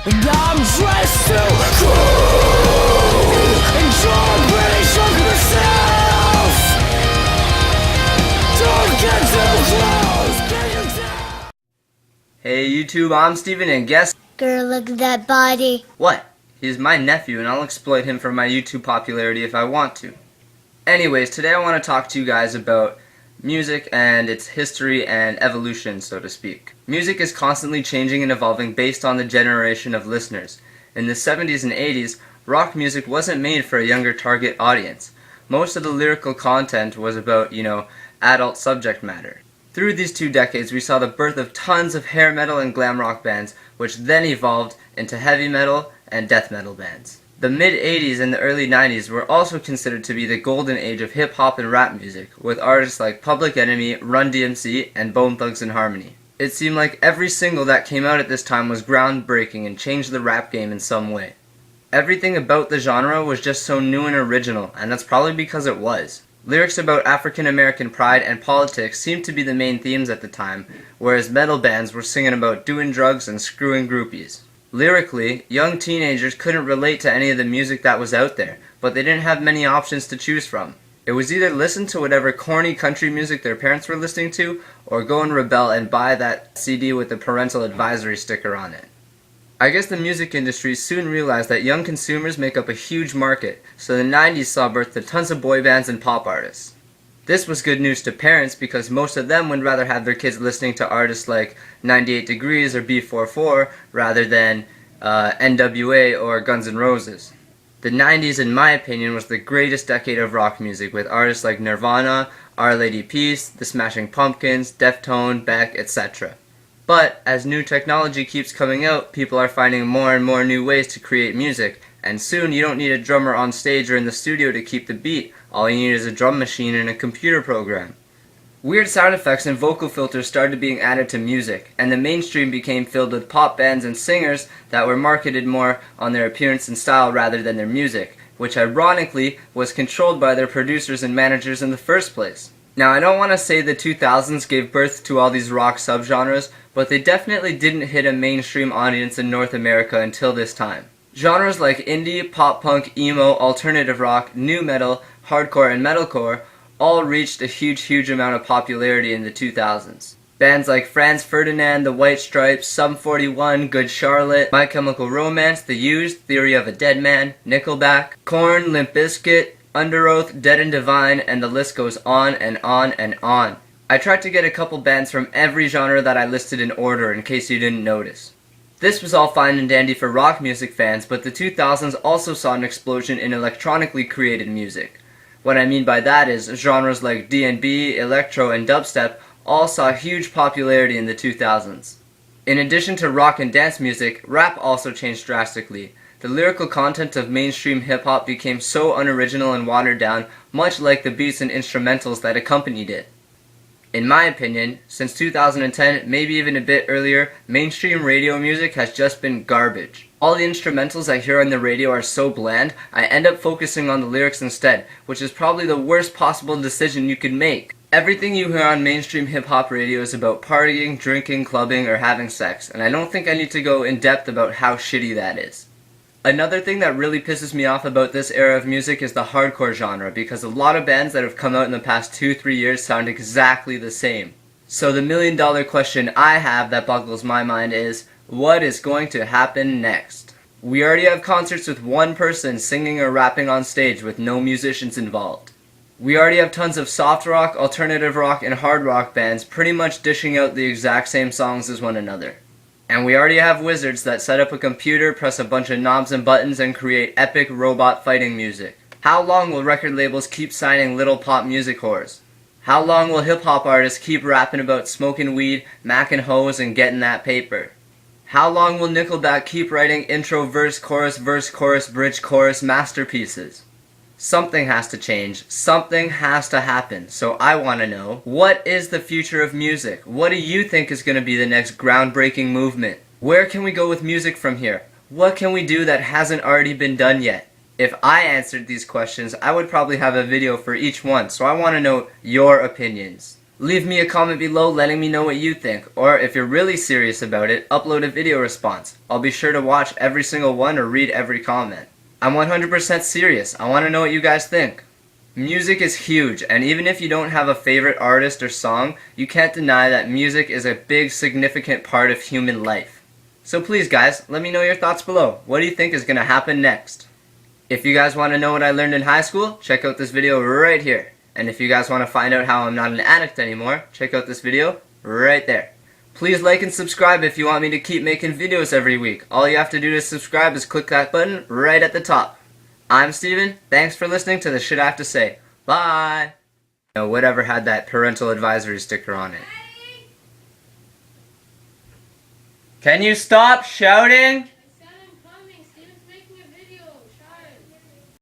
And I'm dressed to cool and drunk, pretty drunk myself. Don't get too close, get you down. Hey YouTube, I'm Steven, and guess Girl, look at that body. what? He's my nephew, and I'll exploit him for my YouTube popularity if I want to. Anyways, today I want to talk to you guys about music and its history and evolution, so to speak. Music is constantly changing and evolving based on the generation of listeners. In the 70s and 80s, rock music wasn't made for a younger target audience. Most of the lyrical content was about, adult subject matter. Through these 2 decades, we saw the birth of tons of hair metal and glam rock bands, which then evolved into heavy metal and death metal bands. The mid-80s and the early 90s were also considered to be the golden age of hip-hop and rap music, with artists like Public Enemy, Run DMC, and Bone Thugs-n-Harmony. It seemed like every single that came out at this time was groundbreaking and changed the rap game in some way. Everything about the genre was just so new and original, and that's probably because it was. Lyrics about African American pride and politics seemed to be the main themes at the time, whereas metal bands were singing about doing drugs and screwing groupies. Lyrically, young teenagers couldn't relate to any of the music that was out there, but they didn't have many options to choose from. It was either listen to whatever corny country music their parents were listening to, or go and rebel and buy that CD with the parental advisory sticker on it. I guess the music industry soon realized that young consumers make up a huge market, so the 90s saw birth to tons of boy bands and pop artists. This was good news to parents because most of them would rather have their kids listening to artists like 98 Degrees or B44 rather than NWA or Guns N' Roses. The 90s, in my opinion, was the greatest decade of rock music with artists like Nirvana, Our Lady Peace, The Smashing Pumpkins, Deftones, Beck, etc. But as new technology keeps coming out, people are finding more and more new ways to create music, and soon you don't need a drummer on stage or in the studio to keep the beat. All you need is a drum machine and a computer program. Weird sound effects and vocal filters started being added to music, and the mainstream became filled with pop bands and singers that were marketed more on their appearance and style rather than their music, which ironically was controlled by their producers and managers in the first place. Now, I don't want to say the 2000s gave birth to all these rock subgenres, but they definitely didn't hit a mainstream audience in North America until this time. Genres like indie, pop-punk, emo, alternative rock, nu metal, hardcore, and metalcore all reached a huge amount of popularity in the 2000s. Bands like Franz Ferdinand, The White Stripes, Sum 41, Good Charlotte, My Chemical Romance, The Used, Theory of a Dead Man, Nickelback, Korn, Limp Bizkit, Underoath, Dead and Divine, and the list goes on and on and on. I tried to get a couple bands from every genre that I listed in order in case you didn't notice. This was all fine and dandy for rock music fans, but the 2000s also saw an explosion in electronically created music. What I mean by that is genres like D&B, electro, and dubstep all saw huge popularity in the 2000s. In addition to rock and dance music, rap also changed drastically. The lyrical content of mainstream hip-hop became so unoriginal and watered down, much like the beats and instrumentals that accompanied it. In my opinion, since 2010, maybe even a bit earlier, mainstream radio music has just been garbage. All the instrumentals I hear on the radio are so bland, I end up focusing on the lyrics instead, which is probably the worst possible decision you could make. Everything you hear on mainstream hip-hop radio is about partying, drinking, clubbing, or having sex, and I don't think I need to go in depth about how shitty that is. Another thing that really pisses me off about this era of music is the hardcore genre, because a lot of bands that have come out in the past 2-3 years sound exactly the same. So the million-dollar question I have that boggles my mind is, what is going to happen next? We already have concerts with one person singing or rapping on stage with no musicians involved. We already have tons of soft rock, alternative rock, and hard rock bands pretty much dishing out the exact same songs as one another. And we already have wizards that set up a computer, press a bunch of knobs and buttons, and create epic robot fighting music. How long will record labels keep signing little pop music whores? How long will hip-hop artists keep rapping about smoking weed, macking hoes, and getting that paper? How long will Nickelback keep writing intro, verse, chorus, bridge, chorus masterpieces? Something has to change. Something has to happen. So I want to know, what is the future of music? What do you think is going to be the next groundbreaking movement? Where can we go with music from here? What can we do that hasn't already been done yet? If I answered these questions, I would probably have a video for each one, so I want to know your opinions. Leave me a comment below letting me know what you think, or if you're really serious about it, upload a video response. I'll be sure to watch every single one or read every comment. I'm 100% serious. I want to know what you guys think. Music is huge, and even if you don't have a favorite artist or song, you can't deny that music is a big, significant part of human life. So please guys, let me know your thoughts below. What do you think is going to happen next? If you guys want to know what I learned in high school, check out this video right here. And if you guys want to find out how I'm not an addict anymore, check out this video right there. Please like and subscribe if you want me to keep making videos every week. All you have to do to subscribe is click that button right at the top. I'm Steven. Thanks for listening to the Shit I Have to Say. Bye! Whatever had that parental advisory sticker on it. Can you stop shouting?